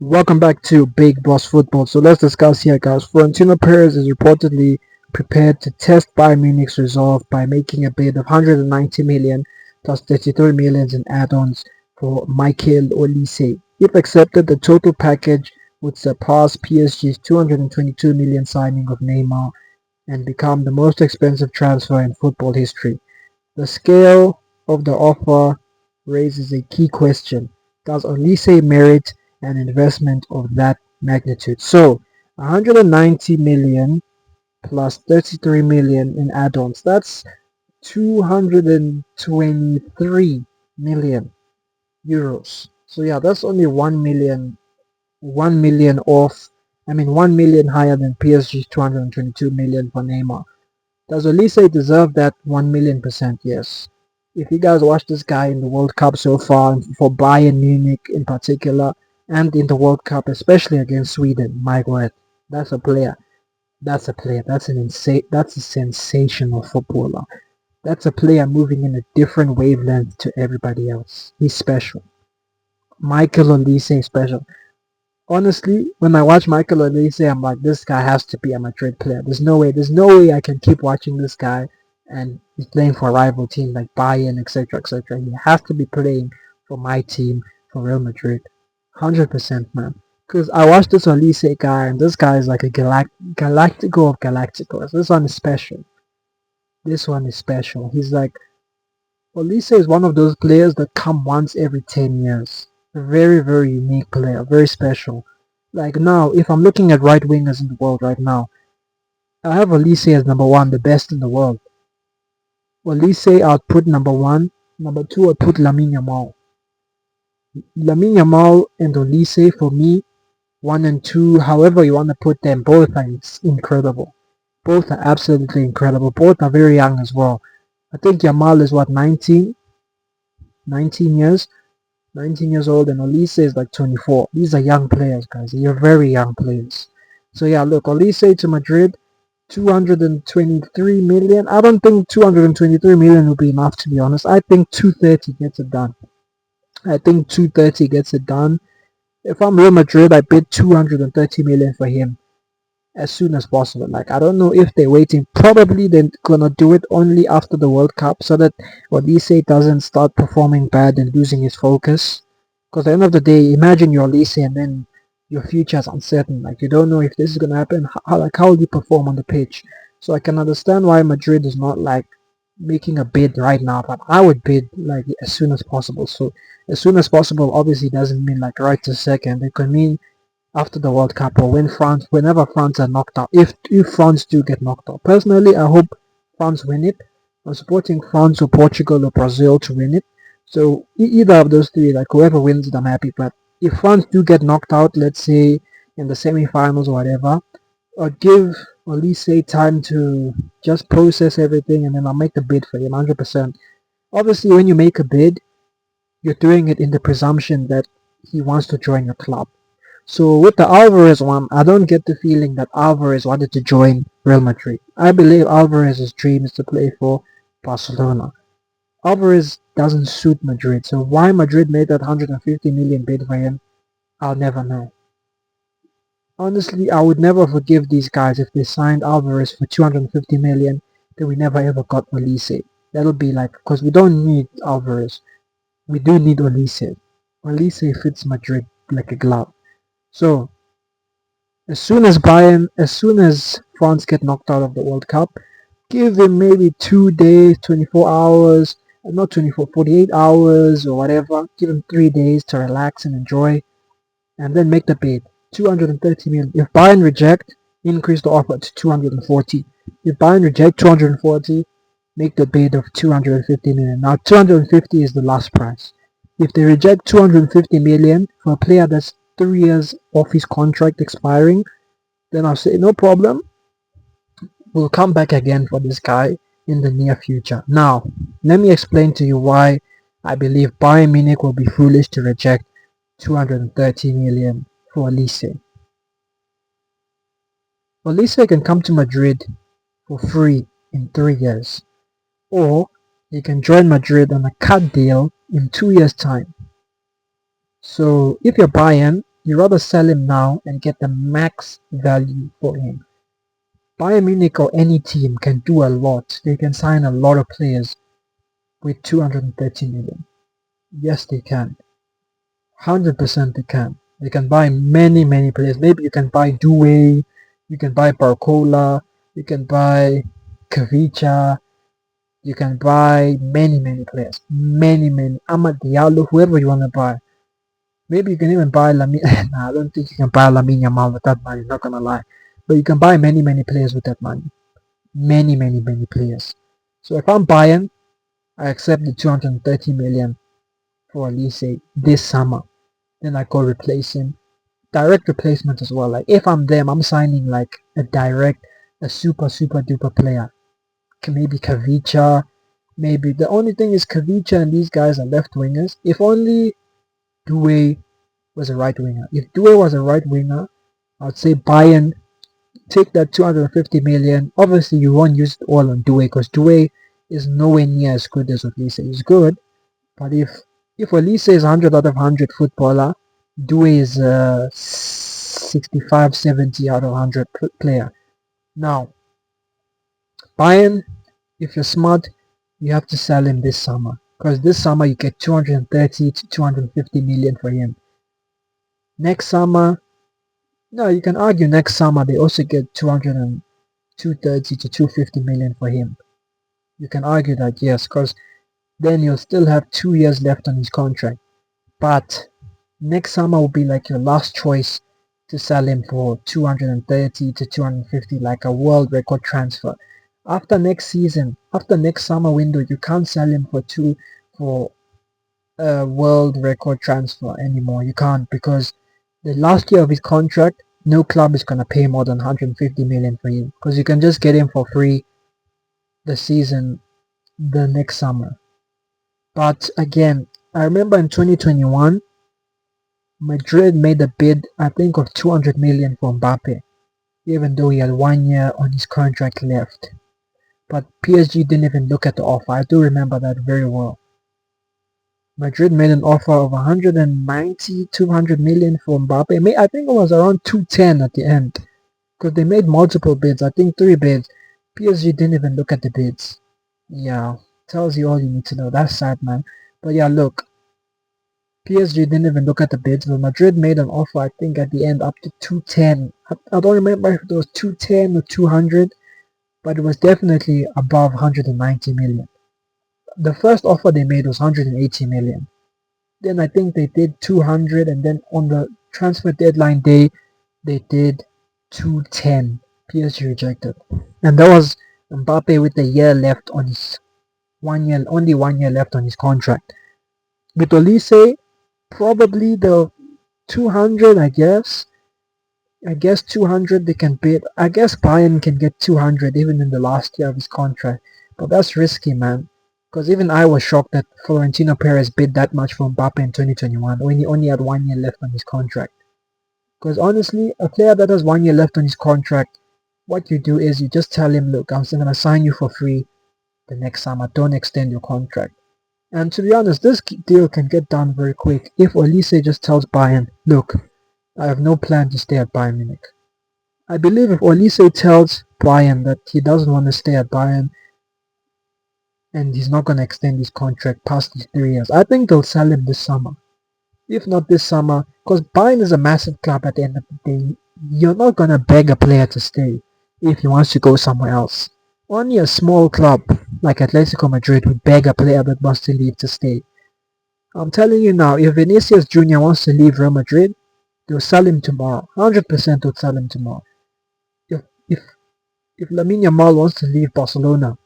Welcome back to Big Boss Football. So let's discuss here, guys. Florentino Perez is reportedly prepared to test Bayern Munich's resolve by making a bid of 190 million plus 33 million in add-ons for Michael Olise. If accepted, the total package would surpass PSG's 222 million signing of Neymar and become the most expensive transfer in football history. The scale of the offer raises a key question: does Olise merit an investment of that magnitude? So, 190 million plus 33 million in add-ons. That's 223 million euros. So yeah, that's only 1 million off. I mean 1 million higher than PSG's 222 million for Neymar. Does Olise deserve that 1 million%? Yes. If you guys watch this guy in the World Cup so far, for Bayern Munich in particular, and in the World Cup, especially against Sweden, my word, that's a player. That's a player. That's a sensational footballer. That's a player moving in a different wavelength to everybody else. He's special. Michael Olise is special. Honestly, when I watch Michael Olise, I'm like, this guy has to be a Madrid player. There's no way I can keep watching this guy and he's playing for a rival team like Bayern, etc., etc. He has to be playing for my team, for Real Madrid, 100%, man. Because I watched this Olise guy, and this guy is like a Galactico of Galacticos. This one is special. This one is special. He's like, Olise is one of those players that come once every 10 years. A very, very unique player, very special. Like now, if I'm looking at right wingers in the world right now, I have Olise as number one, the best in the world. Olise, I'd put number one. Number two, I'd put Lamine Yamal. Lamine Yamal and Olise, for me, one and two, however you want to put them, both are incredible. Both are absolutely incredible. Both are very young as well. I think Yamal is what, 19? 19 years? 19 years old, and Olise is like 24. These are young players, guys. They're very young players. So yeah, look, Olise to Madrid, 223 million. I don't think 223 million will be enough, to be honest. I think 230 gets it done. I think 230 gets it done. If I'm Real Madrid, I bid 230 million for him as soon as possible. Like, I don't know if they're waiting. Probably they're gonna do it only after the World Cup so that Olise doesn't start performing bad and losing his focus. Because at the end of the day, imagine you're Olise and then your future is uncertain. Like, you don't know if this is gonna happen. How will you perform on the pitch? So I can understand why Madrid is not like making a bid right now, but I would bid like as soon as possible. So as soon as possible obviously doesn't mean like right to second. It could mean after the World Cup or whenever France are knocked out. If France do get knocked out, personally, I hope France win it. I'm supporting France or Portugal or Brazil to win it. So either of those three, like whoever wins it, I'm happy. But if France do get knocked out, let's say in the semi-finals or whatever, I'll give Olise time to just process everything, and then I'll make the bid for him 100%. Obviously, when you make a bid, you're doing it in the presumption that he wants to join your club. So with the Alvarez one, I don't get the feeling that Alvarez wanted to join Real Madrid. I believe Alvarez's dream is to play for Barcelona. Alvarez doesn't suit Madrid, so why Madrid made that 150 million bid for him, I'll never know. Honestly, I would never forgive these guys if they signed Alvarez for 250 million, then we never ever got Olise. That'll be like, because we don't need Alvarez, we do need Olise. Olise fits Madrid like a glove. So as soon as France get knocked out of the World Cup, give him maybe 2 days, 24 hours, not 24, 48 hours or whatever. Give him 3 days to relax and enjoy, and then make the bid. 230 million. If Bayern reject, increase the offer to 240. If Bayern reject 240, make the bid of 250 million. Now 250 is the last price. If they reject 250 million for a player that's 3 years off his contract expiring, then I'll say no problem. We'll come back again for this guy in the near future. Now, let me explain to you why I believe Bayern Munich will be foolish to reject 230 million for Olise. Olise can come to Madrid for free in 3 years, or he can join Madrid on a cut deal in 2 years' time. So if you're Bayern, You rather sell him now and get the max value for him. Bayern Munich or any team can do a lot. They can sign a lot of players with 230 million. Yes, they can. 100% they can. They can buy many players. Maybe you can buy Doué, you can buy Barcola, you can buy Kavicha, you can buy many players. Many. Amad Diallo, whoever you want to buy. Maybe you can even buy Lamine. Nah, I don't think you can buy Lamine Yamal with that money, not gonna lie. But you can buy many players with that money. Many players. So if I'm buying, I accept the 230 million for Elise this summer. Then I go replace him. Direct replacement as well. Like if I'm them, I'm signing like a super duper player. Maybe Kavicha. Maybe the only thing is Kavicha and these guys are left wingers. If only Doué was a right winger. If Doué was a right winger, I'd say Bayern take that 250 million. Obviously, you won't use it all on Doué because Doué is nowhere near as good as Olise. He's good, but if Olise is 100 out of 100 footballer, Doué is a 65, 70 out of 100 player. Now, Bayern, if you're smart, you have to sell him this summer because this summer you get 230 to 250 million for him. Next summer, no, you can argue next summer they also get 230 to 250 million for him. You can argue that, yes, because then you'll still have 2 years left on his contract. But next summer will be like your last choice to sell him for 230 to 250, like a world record transfer. After next season, after next summer window, you can't sell him for a world record transfer anymore. You can't, because the last year of his contract, no club is gonna pay more than 150 million for him, because you can just get him for free the next summer. But again, I remember in 2021, Madrid made a bid, I think, of 200 million for Mbappe, even though he had 1 year on his contract left. But PSG didn't even look at the offer. I do remember that very well. Madrid made an offer of 190, 200 million for Mbappe. I think it was around 210 at the end, because they made multiple bids. I think 3 bids. PSG didn't even look at the bids. Yeah, tells you all you need to know. That's sad, man. But yeah, look, PSG didn't even look at the bids, but Madrid made an offer, I think, at the end up to 210. I don't remember if it was 210 or 200, but it was definitely above 190 million. The first offer they made was 180 million. Then I think they did 200, and then on the transfer deadline day, they did 210. PSG rejected. And that was Mbappe with a year left on his 1 year, only 1 year left on his contract. With Olise, probably the 200, I guess. 200 they can bid. I guess Bayern can get 200 even in the last year of his contract. But that's risky, man. Because even I was shocked that Florentino Perez bid that much for Mbappe in 2021 when he only had 1 year left on his contract. Because honestly, a player that has 1 year left on his contract, what you do is you just tell him, look, I'm going to sign you for free the next summer. Don't extend your contract. And to be honest, this deal can get done very quick if Olise just tells Bayern, look, I have no plan to stay at Bayern Munich. I believe if Olise tells Bayern that he doesn't want to stay at Bayern and he's not going to extend his contract past these 3 years, I think they'll sell him this summer. If not this summer, because Bayern is a massive club at the end of the day. You're not going to beg a player to stay if he wants to go somewhere else. Only a small club like Atletico Madrid would beg a player that wants to leave to stay. I'm telling you now, if Vinicius Jr. wants to leave Real Madrid, they'll sell him tomorrow. 100% they'll sell him tomorrow. If if Lamine Yamal wants to leave Barcelona,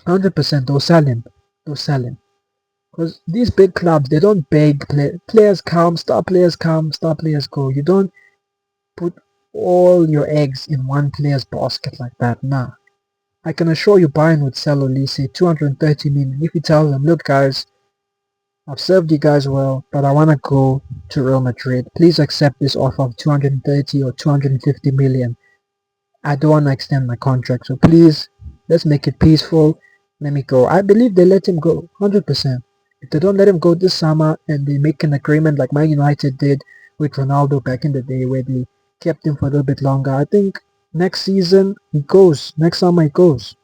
100% they'll sell him. They'll sell him. Because these big clubs, they don't beg players come, star players go. You don't put all your eggs in one player's basket like that. Nah. I can assure you Bayern would sell Olise 230 million if you tell them, look guys, I've served you guys well, but I want to go to Real Madrid. Please accept this offer of 230 or 250 million. I don't want to extend my contract, so please, let's make it peaceful. Let me go. I believe they let him go, 100%. If they don't let him go this summer and they make an agreement like Man United did, with Ronaldo back in the day where they kept him for a little bit longer. I think next season he goes. Next summer he goes.